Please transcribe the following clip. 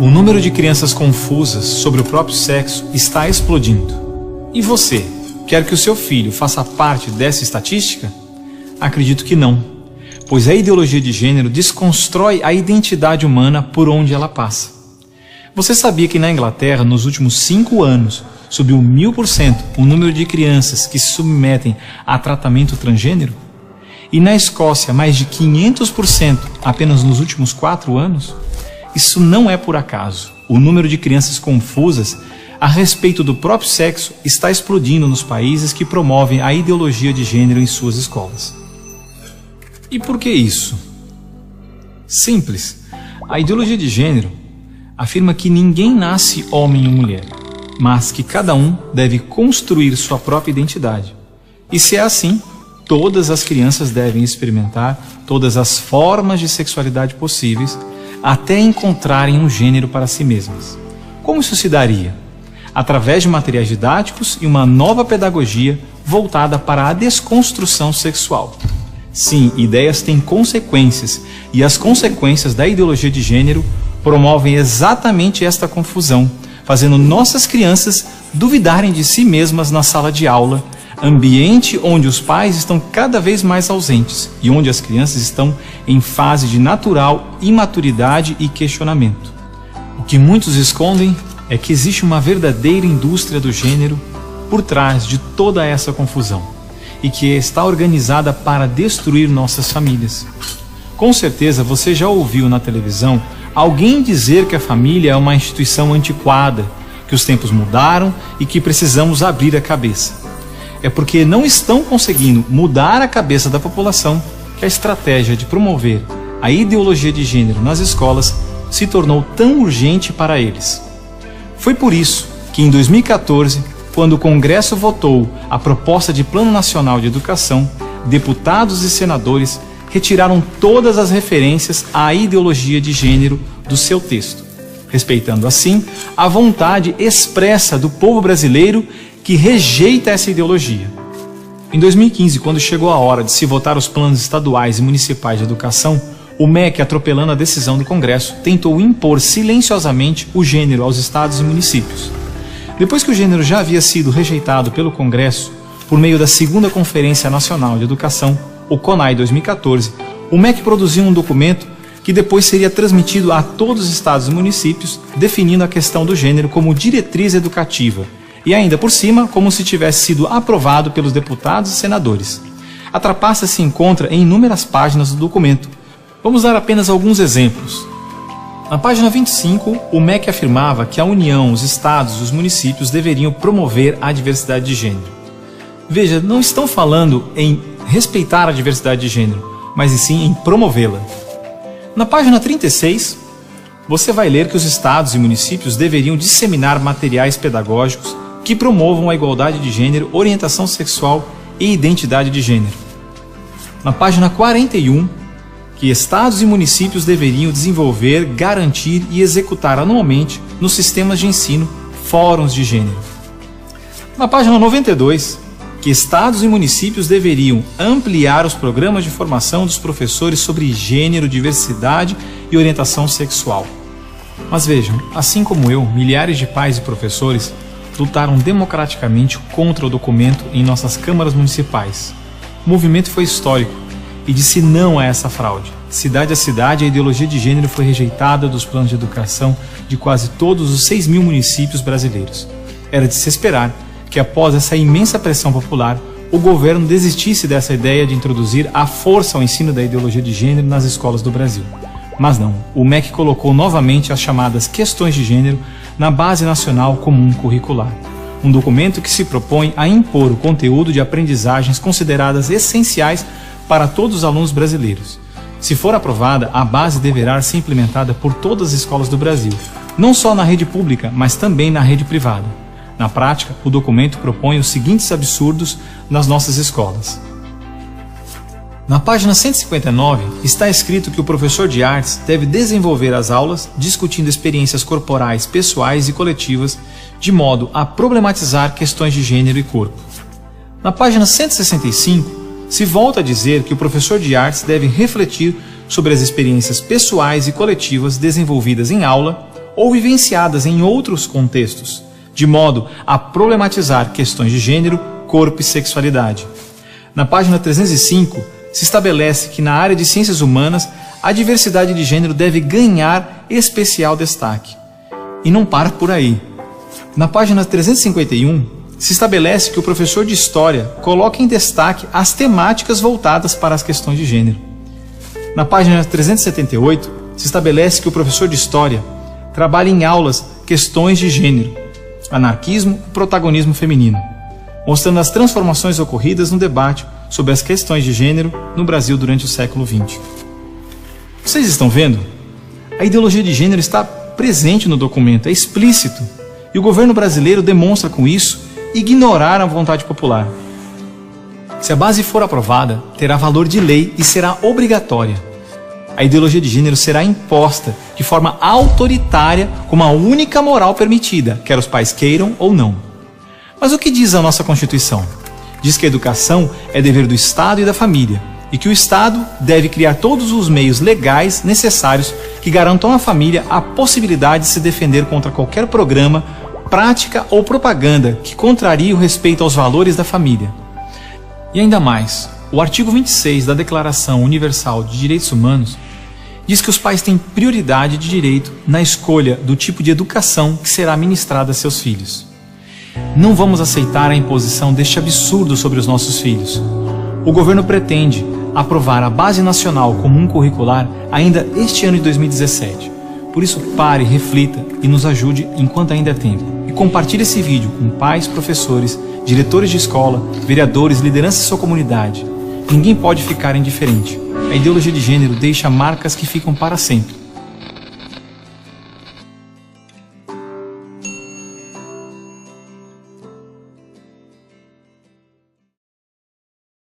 O número de crianças confusas sobre o próprio sexo está explodindo. E você, quer que o seu filho faça parte dessa estatística? Acredito que não, pois a ideologia de gênero desconstrói a identidade humana por onde ela passa. Você sabia que na Inglaterra, nos últimos 5 anos, subiu 1000% o número de crianças que se submetem a tratamento transgênero? E na Escócia, mais de 500% apenas nos últimos 4 anos? Isso não é por acaso. O número de crianças confusas a respeito do próprio sexo está explodindo nos países que promovem a ideologia de gênero em suas escolas. E por que isso? Simples. A ideologia de gênero afirma que ninguém nasce homem ou mulher, mas que cada um deve construir sua própria identidade. E se é assim, todas as crianças devem experimentar todas as formas de sexualidade possíveis até encontrarem um gênero para si mesmas. Como isso se daria? Através de materiais didáticos e uma nova pedagogia voltada para a desconstrução sexual. Sim, ideias têm consequências, e as consequências da ideologia de gênero promovem exatamente esta confusão, fazendo nossas crianças duvidarem de si mesmas na sala de aula, ambiente onde os pais estão cada vez mais ausentes e onde as crianças estão em fase de natural imaturidade e questionamento. O que muitos escondem é que existe uma verdadeira indústria do gênero por trás de toda essa confusão e que está organizada para destruir nossas famílias. Com certeza você já ouviu na televisão alguém dizer que a família é uma instituição antiquada, que os tempos mudaram e que precisamos abrir a cabeça. É porque não estão conseguindo mudar a cabeça da população que a estratégia de promover a ideologia de gênero nas escolas se tornou tão urgente para eles. Foi por isso que em 2014, quando o Congresso votou a proposta de Plano Nacional de Educação, deputados e senadores retiraram todas as referências à ideologia de gênero do seu texto, respeitando assim a vontade expressa do povo brasileiro que rejeita essa ideologia. Em 2015, quando chegou a hora de se votar os planos estaduais e municipais de educação, o MEC, atropelando a decisão do Congresso, tentou impor silenciosamente o gênero aos estados e municípios. Depois que o gênero já havia sido rejeitado pelo Congresso, por meio da Segunda Conferência Nacional de Educação, o CONAE 2014, o MEC produziu um documento que depois seria transmitido a todos os estados e municípios, definindo a questão do gênero como diretriz educativa, e ainda por cima, como se tivesse sido aprovado pelos deputados e senadores. A trapaça se encontra em inúmeras páginas do documento. Vamos dar apenas alguns exemplos. Na página 25, o MEC afirmava que a União, os estados e os municípios deveriam promover a diversidade de gênero. Veja, não estão falando em respeitar a diversidade de gênero, mas sim em promovê-la. Na página 36, você vai ler que os estados e municípios deveriam disseminar materiais pedagógicos que promovam a igualdade de gênero, orientação sexual e identidade de gênero. Na página 41, que estados e municípios deveriam desenvolver, garantir e executar anualmente nos sistemas de ensino fóruns de gênero. Na página 92, que estados e municípios deveriam ampliar os programas de formação dos professores sobre gênero, diversidade e orientação sexual. Mas vejam, assim como eu, milhares de pais e professores lutaram democraticamente contra o documento em nossas câmaras municipais. O movimento foi histórico e disse não a essa fraude. Cidade a cidade, a ideologia de gênero foi rejeitada dos planos de educação de quase todos os 6.000 municípios brasileiros. Era de se esperar que, após essa imensa pressão popular, o governo desistisse dessa ideia de introduzir à força o ensino da ideologia de gênero nas escolas do Brasil. Mas não, o MEC colocou novamente as chamadas questões de gênero na Base Nacional Comum Curricular, um documento que se propõe a impor o conteúdo de aprendizagens consideradas essenciais para todos os alunos brasileiros. Se for aprovada, a base deverá ser implementada por todas as escolas do Brasil, não só na rede pública, mas também na rede privada. Na prática, o documento propõe os seguintes absurdos nas nossas escolas. Na página 159, está escrito que o professor de artes deve desenvolver as aulas discutindo experiências corporais, pessoais e coletivas, de modo a problematizar questões de gênero e corpo. Na página 165, se volta a dizer que o professor de artes deve refletir sobre as experiências pessoais e coletivas desenvolvidas em aula, ou vivenciadas em outros contextos, de modo a problematizar questões de gênero, corpo e sexualidade. Na página 305, se estabelece que na área de ciências humanas, a diversidade de gênero deve ganhar especial destaque. E não para por aí. Na página 351, se estabelece que o professor de História coloque em destaque as temáticas voltadas para as questões de gênero. Na página 378, se estabelece que o professor de História trabalhe em aulas questões de gênero, anarquismo e protagonismo feminino, mostrando as transformações ocorridas no debate sobre as questões de gênero no Brasil durante o século XX. Vocês estão vendo? A ideologia de gênero está presente no documento, é explícito, e o governo brasileiro demonstra com isso ignorar a vontade popular. Se a base for aprovada, terá valor de lei e será obrigatória. A ideologia de gênero será imposta de forma autoritária como a única moral permitida, quer os pais queiram ou não. Mas o que diz a nossa Constituição? Diz que a educação é dever do Estado e da família, e que o Estado deve criar todos os meios legais necessários que garantam à família a possibilidade de se defender contra qualquer programa, prática ou propaganda que contrarie o respeito aos valores da família. E ainda mais, o artigo 26 da Declaração Universal de Direitos Humanos diz que os pais têm prioridade de direito na escolha do tipo de educação que será ministrada a seus filhos. Não vamos aceitar a imposição deste absurdo sobre os nossos filhos. O governo pretende aprovar a Base Nacional Comum Curricular ainda este ano de 2017. Por isso, pare, reflita e nos ajude enquanto ainda é tempo. E compartilhe esse vídeo com pais, professores, diretores de escola, vereadores, lideranças de sua comunidade. Ninguém pode ficar indiferente. A ideologia de gênero deixa marcas que ficam para sempre.